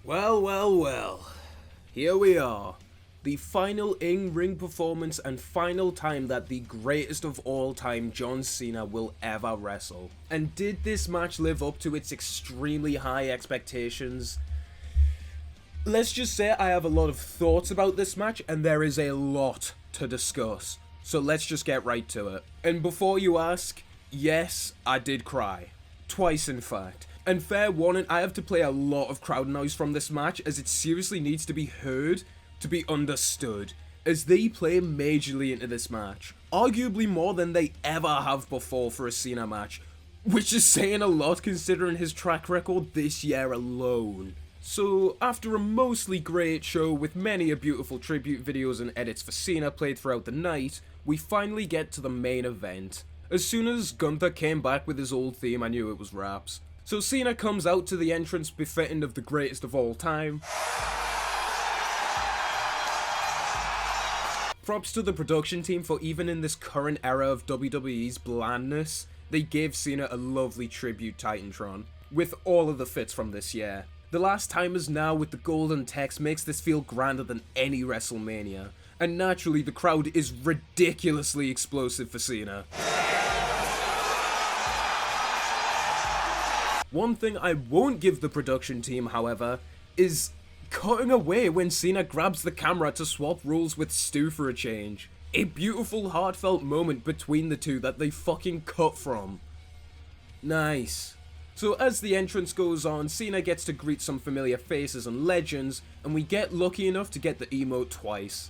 Well, well, well. Here we are. The final in-ring performance and final time that the greatest of all time, John Cena, will ever wrestle. And did this match live up to its extremely high expectations? Let's just say I have a lot of thoughts about this match, and there is a lot to discuss. So let's just get right to it. And before you ask, yes, I did cry. Twice, in fact. And fair warning, I have to play a lot of crowd noise from this match, as it seriously needs to be heard to be understood, as they play majorly into this match. Arguably more than they ever have before for a Cena match, which is saying a lot considering his track record this year alone. So, after a mostly great show with many a beautiful tribute videos and edits for Cena played throughout the night, we finally get to the main event. As soon as Gunther came back with his old theme, I knew it was raps. So Cena comes out to the entrance befitting of the greatest of all time. Props to the production team for even in this current era of WWE's blandness, they gave Cena a lovely tribute Titantron, with all of the fits from this year. The Last Timers now with the golden text makes this feel grander than any WrestleMania, and naturally the crowd is ridiculously explosive for Cena. One thing I won't give the production team, however, is cutting away when Cena grabs the camera to swap roles with Stu for a change. A beautiful, heartfelt moment between the two that they fucking cut from. Nice. So as the entrance goes on, Cena gets to greet some familiar faces and legends, and we get lucky enough to get the emote twice.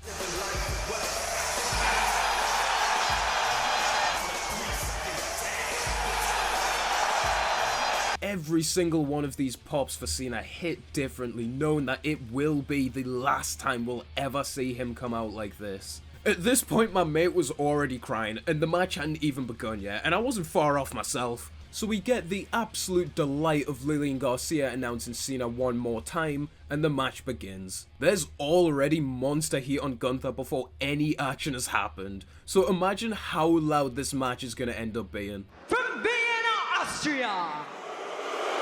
Every single one of these pops for Cena hit differently, knowing that it will be the last time we'll ever see him come out like this. At this point, my mate was already crying, and the match hadn't even begun yet, and I wasn't far off myself. So we get the absolute delight of Lillian Garcia announcing Cena one more time, and the match begins. There's already monster heat on Gunther before any action has happened, so imagine how loud this match is gonna end up being. From Vienna, Austria,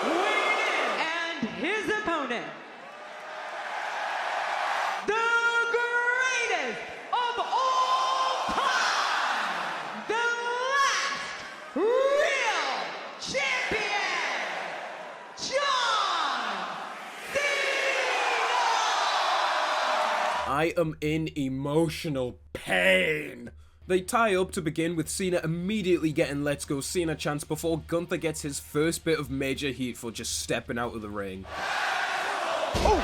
weighing in, and his opponent, the greatest of all time, the last real champion, John Cena! I am in emotional pain. They tie up to begin with Cena immediately getting "Let's Go Cena" chants before Gunther gets his first bit of major heat for just stepping out of the ring. Oh.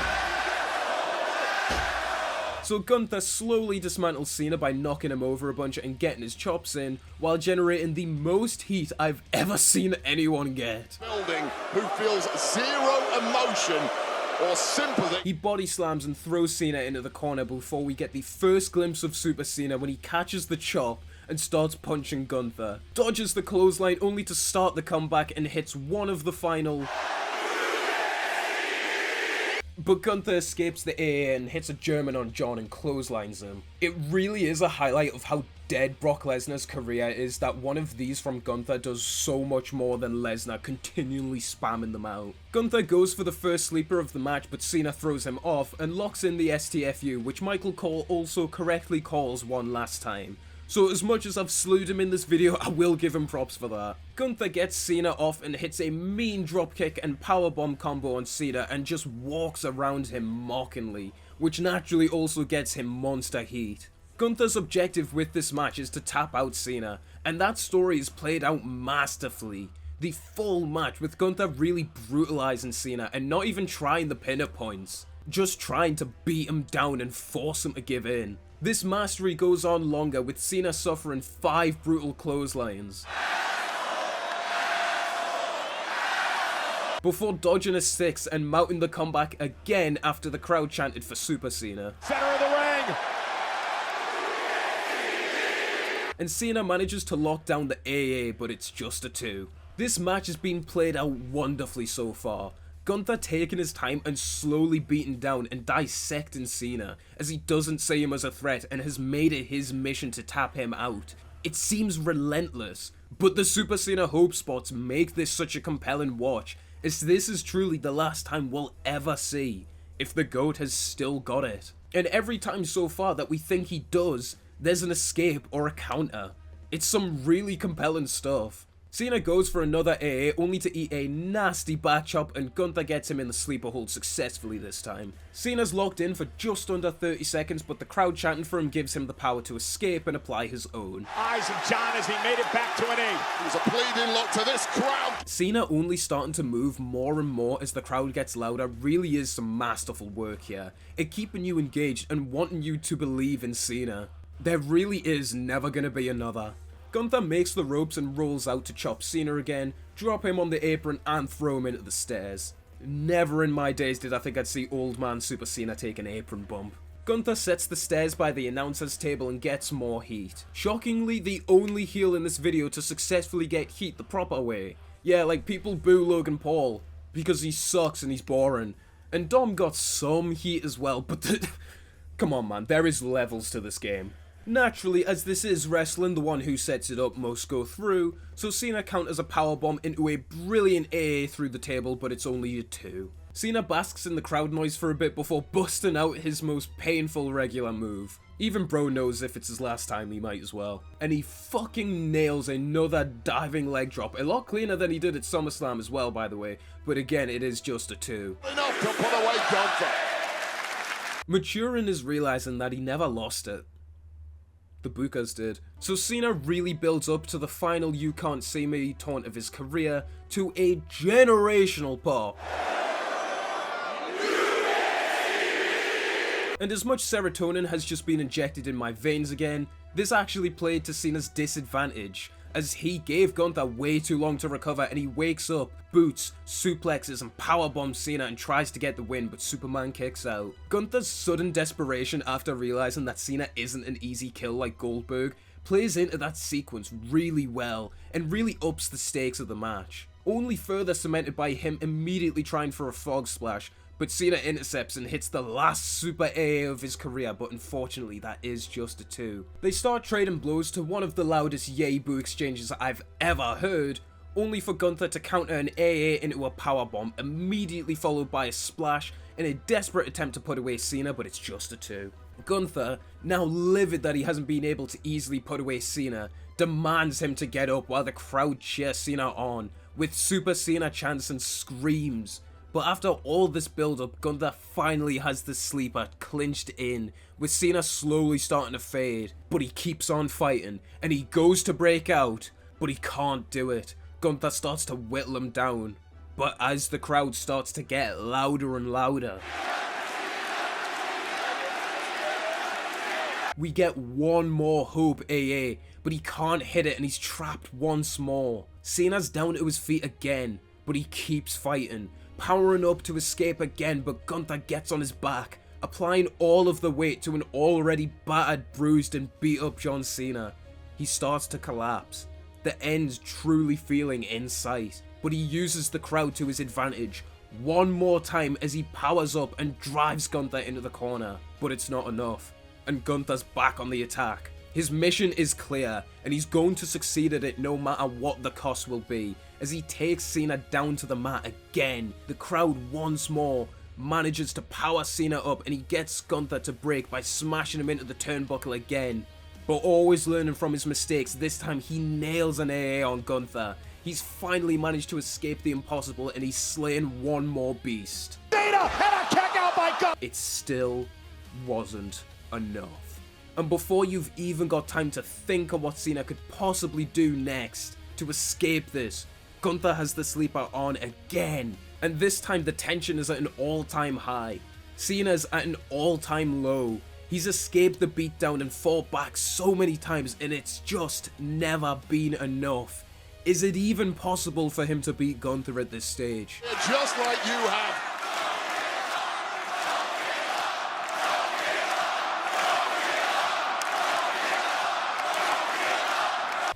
So Gunther slowly dismantles Cena by knocking him over a bunch and getting his chops in, while generating the most heat I've ever seen anyone get. Building who feels zero emotion or sympathy. He body slams and throws Cena into the corner before we get the first glimpse of Super Cena when he catches the chop and starts punching Gunther. Dodges the clothesline only to start the comeback and hits one of the final. But Gunther escapes the AA and hits a German on John and clotheslines him. It really is a highlight of how dead Brock Lesnar's career is that one of these from Gunther does so much more than Lesnar continually spamming them out. Gunther goes for the first sleeper of the match, but Cena throws him off and locks in the STFU, which Michael Cole also correctly calls one last time. So as much as I've slewed him in this video, I will give him props for that. Gunther gets Cena off and hits a mean dropkick and powerbomb combo on Cena and just walks around him mockingly, which naturally also gets him monster heat. Gunther's objective with this match is to tap out Cena, and that story is played out masterfully. The full match with Gunther really brutalizing Cena and not even trying the pin at points, just trying to beat him down and force him to give in. This mastery goes on longer, with Cena suffering 5 brutal clotheslines before dodging a 6th and mounting the comeback again after the crowd chanted for Super Cena. Center of the ring. And Cena manages to lock down the AA, but it's just a 2. This match has been played out wonderfully so far. Gunther taking his time and slowly beating down and dissecting Cena, as he doesn't see him as a threat and has made it his mission to tap him out. It seems relentless, but the Super Cena hope spots make this such a compelling watch, as this is truly the last time we'll ever see if the GOAT has still got it. And every time so far that we think he does, there's an escape or a counter. It's some really compelling stuff. Cena goes for another AA only to eat a nasty back chop, and Gunther gets him in the sleeper hold successfully this time. Cena's locked in for just under 30 seconds, but the crowd chanting for him gives him the power to escape and apply his own. Eyes of John as he made it back to an 8. There's a bleeding look to this crowd. Cena only starting to move more and more as the crowd gets louder really is some masterful work here, at keeping you engaged and wanting you to believe in Cena. There really is never gonna be another. Gunther makes the ropes and rolls out to chop Cena again, drop him on the apron and throw him into the stairs. Never in my days did I think I'd see old man Super Cena take an apron bump. Gunther sets the stairs by the announcer's table and gets more heat. Shockingly, the only heel in this video to successfully get heat the proper way. Yeah, like people boo Logan Paul because he sucks and he's boring. And Dom got some heat as well, but come on man, there is levels to this game. Naturally, as this is wrestling, the one who sets it up must go through, so Cena counters a powerbomb into a brilliant AA through the table, but it's only a 2. Cena basks in the crowd noise for a bit before busting out his most painful regular move. Even bro knows if it's his last time he might as well. And he fucking nails another diving leg drop, a lot cleaner than he did at SummerSlam as well by the way, but again it is just a 2. Enough to put away Gunther. Maturin is realizing that he never lost it. The Bukas did. So Cena really builds up to the final "you can't see me" taunt of his career to a generational pop. And as much serotonin has just been injected in my veins again, this actually played to Cena's disadvantage, as he gave Gunther way too long to recover and he wakes up, boots, suplexes and powerbombs Cena and tries to get the win, but Superman kicks out. Gunther's sudden desperation after realizing that Cena isn't an easy kill like Goldberg plays into that sequence really well and really ups the stakes of the match. Only further cemented by him immediately trying for a frog splash, but Cena intercepts and hits the last super AA of his career, but unfortunately that is just a 2. They start trading blows to one of the loudest yay boo exchanges I've ever heard, only for Gunther to counter an AA into a powerbomb, immediately followed by a splash in a desperate attempt to put away Cena, but it's just a 2. Gunther, now livid that he hasn't been able to easily put away Cena, demands him to get up while the crowd cheers Cena on, with Super Cena chants and screams. But after all this build-up, Gunther finally has the sleeper clinched in, with Cena slowly starting to fade. But he keeps on fighting, and he goes to break out, but he can't do it. Gunther starts to whittle him down, but as the crowd starts to get louder and louder, we get one more Hope AA, but he can't hit it and he's trapped once more. Cena's down to his feet again, but he keeps fighting, powering up to escape again, but Gunther gets on his back, applying all of the weight to an already battered, bruised and beat up John Cena. He starts to collapse, the end truly feeling in sight, but he uses the crowd to his advantage one more time as he powers up and drives Gunther into the corner, but it's not enough, and Gunther's back on the attack. His mission is clear, and he's going to succeed at it no matter what the cost will be, as he takes Cena down to the mat again. The crowd once more manages to power Cena up, and he gets Gunther to break by smashing him into the turnbuckle again. But always learning from his mistakes, this time he nails an AA on Gunther. He's finally managed to escape the impossible, and he's slain one more beast. Cena and a kick out by Gunther. It still wasn't enough. And before you've even got time to think of what Cena could possibly do next to escape this, Gunther has the sleeper on again, and this time the tension is at an all-time high. Cena's at an all-time low. He's escaped the beatdown and fought back so many times, and it's just never been enough. Is it even possible for him to beat Gunther at this stage? Just like you have.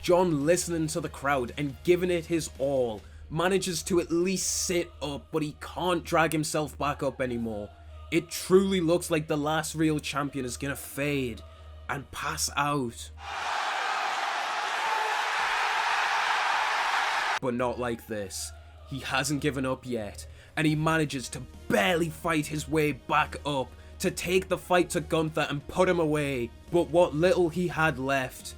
John, listening to the crowd and giving it his all, manages to at least sit up, but he can't drag himself back up anymore. It truly looks like the last real champion is gonna fade and pass out. But not like this. He hasn't given up yet, and he manages to barely fight his way back up to take the fight to Gunther and put him away. But what little he had left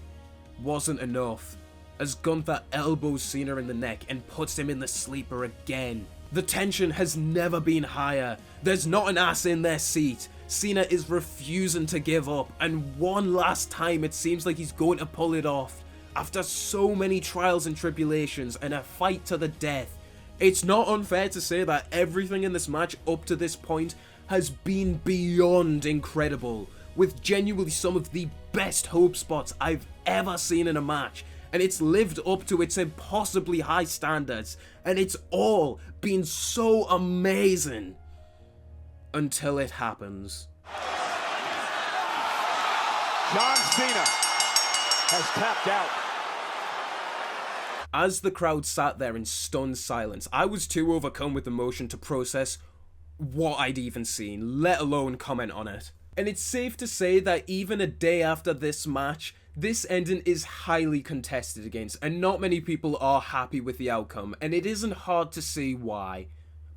wasn't enough, as Gunther elbows Cena in the neck and puts him in the sleeper again. The tension has never been higher. There's not an ass in their seat. Cena is refusing to give up, and one last time it seems like he's going to pull it off. After so many trials and tribulations and a fight to the death, it's not unfair to say that everything in this match up to this point has been beyond incredible, with genuinely some of the best hope spots I've ever seen in a match, and it's lived up to its impossibly high standards, and it's all been so amazing until it happens. John Cena has tapped out. As the crowd sat there in stunned silence, I was too overcome with emotion to process what I'd even seen, let alone comment on it. And it's safe to say that even a day after this match, this ending is highly contested against, and not many people are happy with the outcome, and it isn't hard to see why.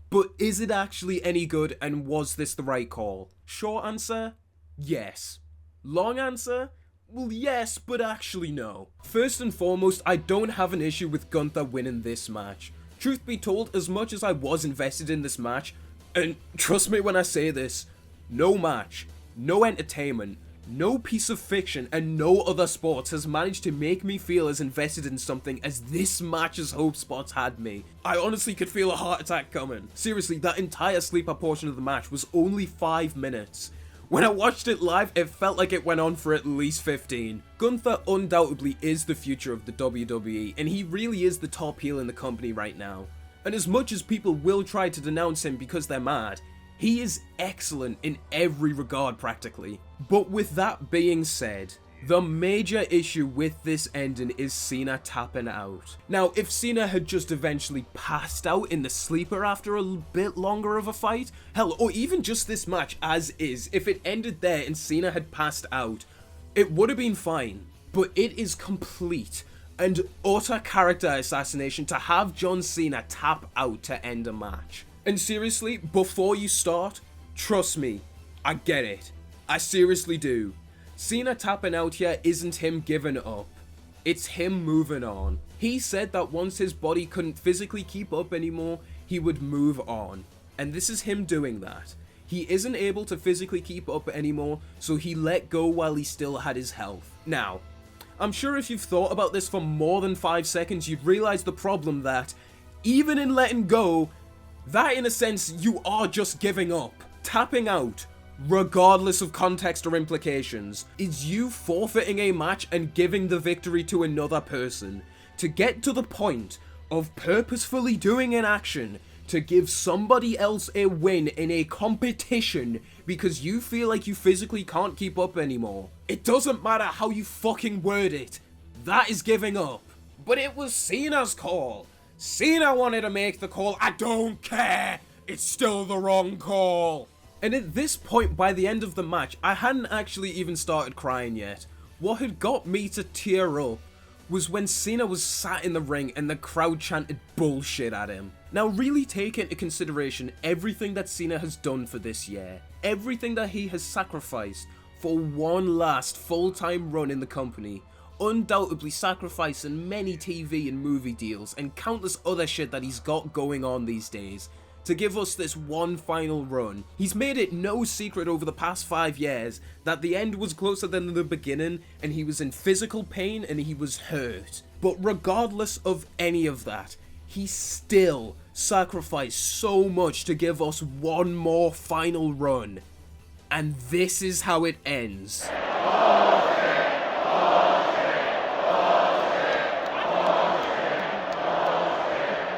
But is it actually any good, and was this the right call? Short answer, yes. Long answer, well, yes, but actually no. First and foremost, I don't have an issue with Gunther winning this match. Truth be told, as much as I was invested in this match, and trust me when I say this, no match, no entertainment, no piece of fiction, and no other sports has managed to make me feel as invested in something as this match's hope spots had me. I honestly could feel a heart attack coming. Seriously, that entire sleeper portion of the match was only 5 minutes. When I watched it live, it felt like it went on for at least 15. Gunther undoubtedly is the future of the WWE, and he really is the top heel in the company right now. And as much as people will try to denounce him because they're mad, he is excellent in every regard practically. But with that being said, the major issue with this ending is Cena tapping out. Now, if Cena had just eventually passed out in the sleeper after a bit longer of a fight, hell, or even just this match as is, if it ended there and Cena had passed out, it would have been fine. But it is complete and utter character assassination to have John Cena tap out to end a match. And seriously, before you start, trust me, I get it. I seriously do. Cena tapping out here isn't him giving up. It's him moving on. He said that once his body couldn't physically keep up anymore, he would move on. And this is him doing that. He isn't able to physically keep up anymore, so he let go while he still had his health. Now, I'm sure if you've thought about this for more than 5 seconds, you'd realize the problem that, even in letting go, that in a sense, you are just giving up. Tapping out, regardless of context or implications, is you forfeiting a match and giving the victory to another person. To get to the point of purposefully doing an action to give somebody else a win in a competition because you feel like you physically can't keep up anymore. It doesn't matter how you fucking word it, that is giving up. But it was Cena's call. Cena wanted to make the call, I don't care, it's still the wrong call. And at this point, by the end of the match, I hadn't actually even started crying yet. What had got me to tear up was when Cena was sat in the ring and the crowd chanted bullshit at him. Now really take into consideration everything that Cena has done for this year, everything that he has sacrificed for one last full-time run in the company, undoubtedly sacrificing many TV and movie deals and countless other shit that he's got going on these days to give us this one final run. He's made it no secret over the past 5 years that the end was closer than the beginning, and he was in physical pain and he was hurt. But regardless of any of that, he still sacrificed so much to give us one more final run. And this is how it ends.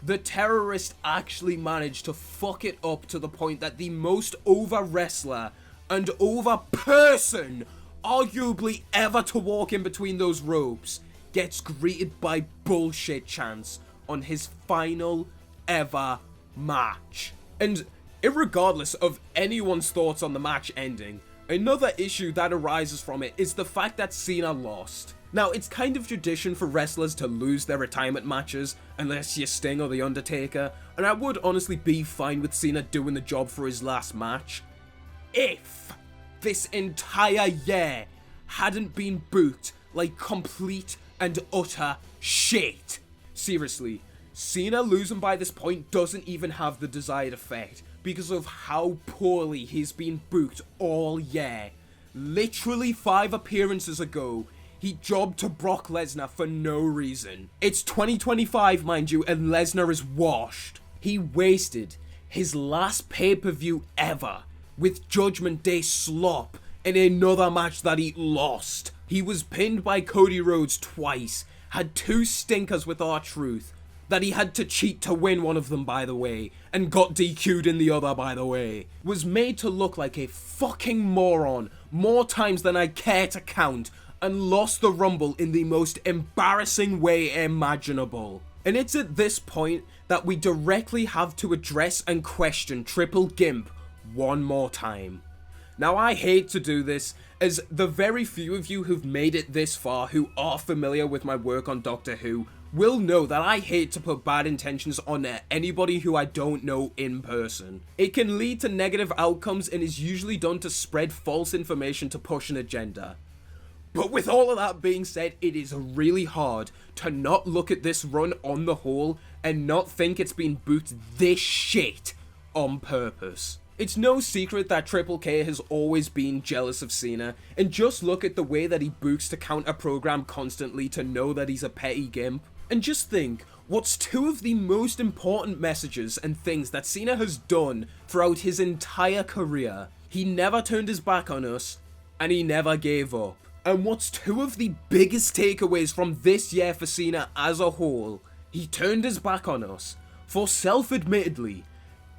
The terrorist actually managed to fuck it up to the point that the most over wrestler and over person arguably ever to walk in between those ropes gets greeted by bullshit chants on his final ever match. And irregardless of anyone's thoughts on the match ending, another issue that arises from it is the fact that Cena lost. Now, it's kind of tradition for wrestlers to lose their retirement matches, unless you're Sting or The Undertaker, and I would honestly be fine with Cena doing the job for his last match, if this entire year hadn't been booked like complete and utter shit. Seriously, Cena losing by this point doesn't even have the desired effect because of how poorly he's been booked all year. Literally 5 appearances ago, he jobbed to Brock Lesnar for no reason. It's 2025, mind you, and Lesnar is washed. He wasted his last pay-per-view ever with Judgment Day slop in another match that he lost. He was pinned by Cody Rhodes twice, had 2 stinkers with R-Truth, that he had to cheat to win one of them, by the way, and got DQ'd in the other, by the way. Was made to look like a fucking moron more times than I care to count, and lost the Rumble in the most embarrassing way imaginable. And it's at this point that we directly have to address and question Triple Gimp one more time. Now, I hate to do this, as the very few of you who've made it this far who are familiar with my work on Doctor Who will know that I hate to put bad intentions on anybody who I don't know in person. It can lead to negative outcomes and is usually done to spread false information to push an agenda. But with all of that being said, it is really hard to not look at this run on the whole and not think it's been booked this shit on purpose. It's no secret that Triple K has always been jealous of Cena, and just look at the way that he books to counter-program constantly to know that he's a petty gimp. And just think, what's 2 of the most important messages and things that Cena has done throughout his entire career? He never turned his back on us, and he never gave up. And what's 2 of the biggest takeaways from this year for Cena as a whole? He turned his back on us for self-admittedly,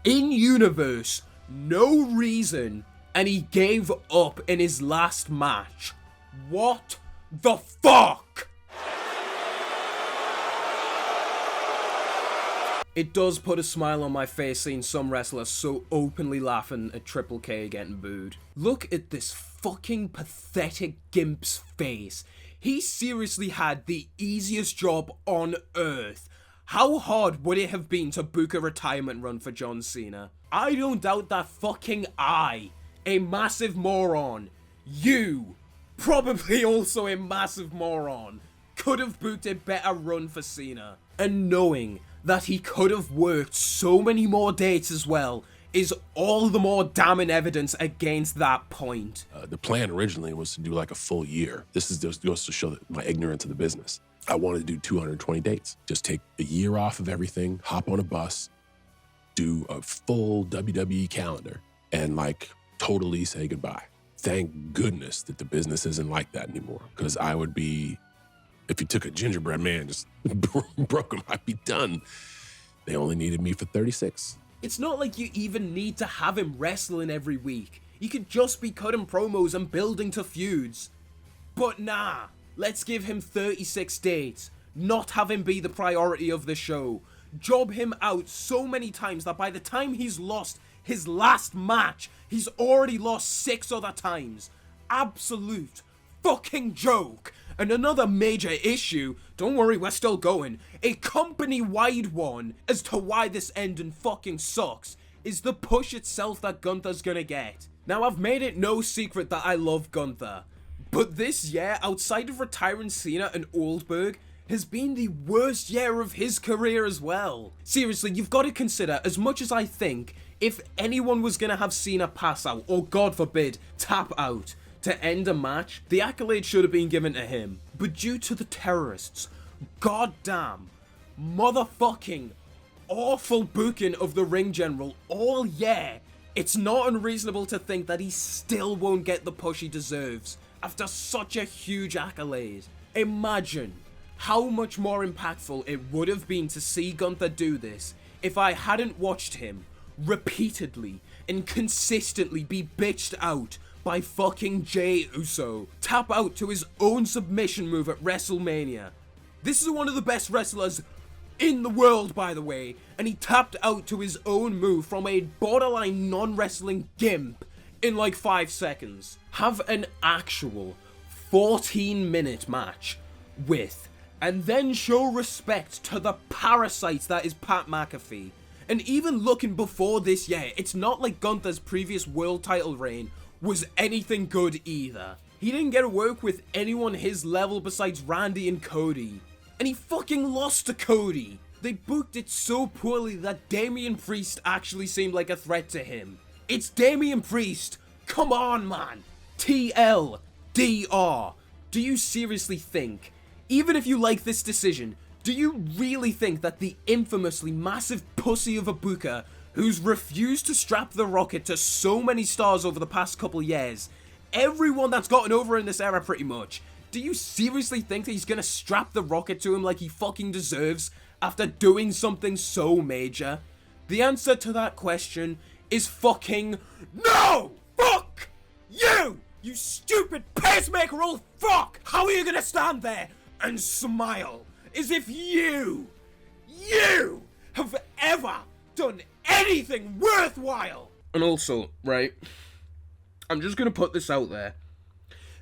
in-universe, no reason, and he gave up in his last match. What the fuck? It does put a smile on my face seeing some wrestlers so openly laughing at Triple K getting booed. Look at this fucking pathetic gimp's face. He seriously had the easiest job on earth. How hard would it have been to book a retirement run for John Cena? I don't doubt that fucking I, a massive moron, you, probably also a massive moron, could have booked a better run for Cena. And knowing that he could have worked so many more dates as well is all the more damning evidence against that point. The plan originally was to do like a full year. This is just goes to show my ignorance of the business. I wanted to do 220 dates. Just take a year off of everything, hop on a bus, do a full WWE calendar, and like totally say goodbye. Thank goodness that the business isn't like that anymore, because I would be, if you took a gingerbread man, just broke him, I'd be done. They only needed me for 36. It's not like you even need to have him wrestling every week. You could just be cutting promos and building to feuds. But nah, let's give him 36 dates, not have him be the priority of the show. Job him out so many times that by the time he's lost his last match, he's already lost 6 other times. Absolute fucking joke. And another major issue, don't worry, we're still going, a company-wide one as to why this ending fucking sucks, is the push itself that Gunther's gonna get. Now, I've made it no secret that I love Gunther, but this year, outside of retiring Cena and Oldberg, has been the worst year of his career as well. Seriously, you've got to consider, as much as I think, if anyone was gonna have Cena pass out, or God forbid, tap out, to end a match, the accolade should have been given to him. But due to the terrorists' goddamn, motherfucking, awful booking of the ring general all year, it's not unreasonable to think that he still won't get the push he deserves after such a huge accolade. Imagine how much more impactful it would have been to see Gunther do this if I hadn't watched him repeatedly and consistently be bitched out by fucking Jey Uso tap out to his own submission move at WrestleMania. This is one of the best wrestlers in the world, by the way, and he tapped out to his own move from a borderline non-wrestling gimp in like 5 seconds. Have an actual 14-minute match with, and then show respect to the parasite that is Pat McAfee. And even looking before this year, it's not like Gunther's previous world title reign was anything good either. He didn't get to work with anyone his level besides Randy and Cody. And he fucking lost to Cody. They booked it so poorly that Damian Priest actually seemed like a threat to him. It's Damian Priest. Come on, man. TLDR. Do you seriously think, even if you like this decision, do you really think that the infamously massive pussy of a booker who's refused to strap the Rocket to so many stars over the past couple years, everyone that's gotten over in this era pretty much, do you seriously think that he's gonna strap the Rocket to him like he fucking deserves after doing something so major? The answer to that question is fucking NO! Fuck you! You stupid pacemaker old fuck! How are you gonna stand there and smile as if you have ever done anything worthwhile? And also, right, I'm just gonna put this out there.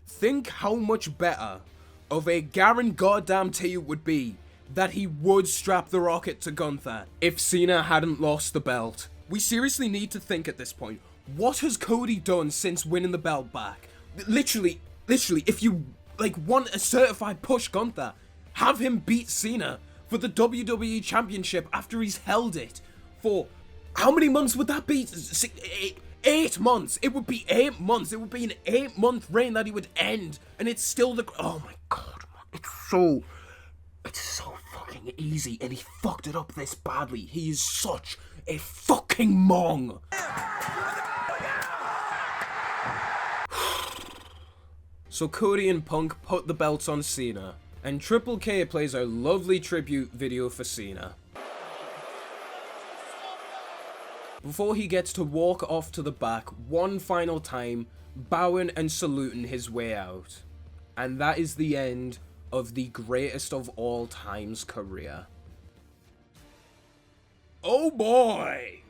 Think how much better of a guarantee it would be that he would strap the Rocket to Gunther if Cena hadn't lost the belt. We seriously need to think at this point, what has Cody done since winning the belt back? Literally, if you want a certified push Gunther, have him beat Cena for the WWE Championship after he's held it for, how many months would that be? 8 months. It would be 8 months. It would be an 8-month reign that he would end, and it's still the, oh my god, it's so fucking easy, and he fucked it up this badly. He is such a fucking mong. So Cody and Punk put the belts on Cena, and Triple K plays a lovely tribute video for Cena. Before he gets to walk off to the back one final time, bowing and saluting his way out. And that is the end of the greatest of all time's career. Oh boy!